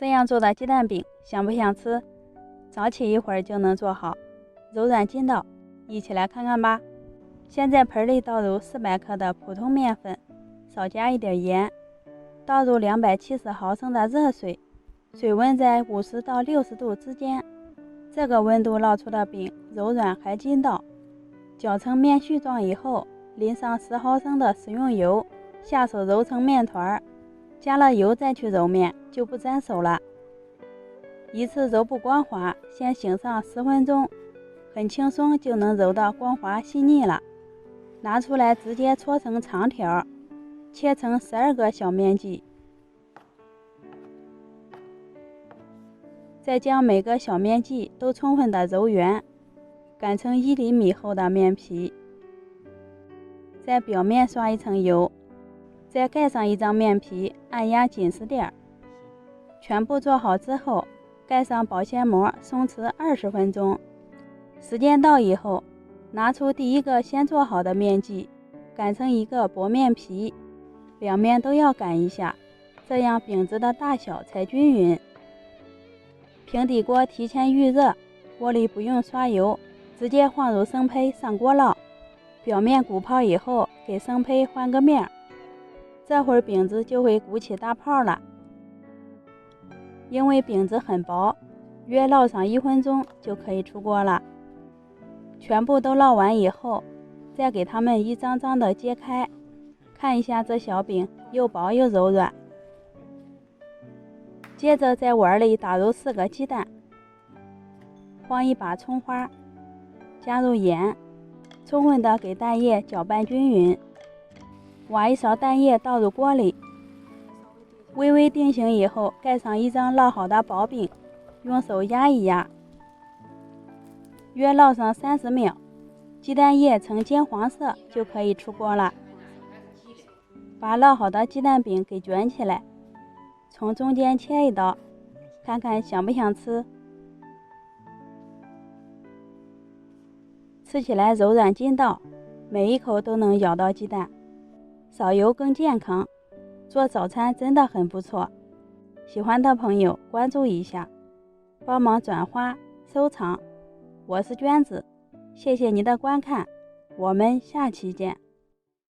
这样做的鸡蛋饼想不想吃？早起一会儿就能做好，柔软筋道，一起来看看吧。先在盆里倒入400克的普通面粉，少加一点盐，倒入270毫升的热水，水温在50到60度之间。这个温度烙出的饼柔软还筋道。搅成面絮状以后，淋上10毫升的食用油，下手揉成面团，加了油再去揉面就不粘手了。一次揉不光滑，先醒上10分钟，很轻松就能揉到光滑细腻了。拿出来直接搓成长条，切成12个小面剂，再将每个小面剂都充分的揉圆，擀成1厘米厚的面皮，在表面刷一层油，再盖上一张面皮，按压紧实点。全部做好之后，盖上保鲜膜松弛20分钟。时间到以后，拿出第一个先做好的面剂，擀成一个薄面皮，两面都要擀一下，这样饼子的大小才均匀。平底锅提前预热，锅里不用刷油，直接放入生胚上锅烙。表面鼓泡以后，给生胚换个面，这会儿饼子就会鼓起大泡了。因为饼子很薄，约烙上1分钟就可以出锅了。全部都烙完以后，再给它们一张张的揭开，看一下这小饼又薄又柔软。接着在碗里打入4个鸡蛋，放一把葱花，加入盐，充分的给蛋液搅拌均匀。挖一勺蛋液倒入锅里，微微定型以后，盖上一张烙好的薄饼，用手压一压，约烙上30秒，鸡蛋液呈金黄色就可以出锅了。把烙好的鸡蛋饼给卷起来，从中间切一刀，看看想不想吃。吃起来柔软筋道，每一口都能咬到鸡蛋，少油更健康，做早餐真的很不错。喜欢的朋友关注一下，帮忙转发收藏。我是娟子，谢谢您的观看，我们下期见。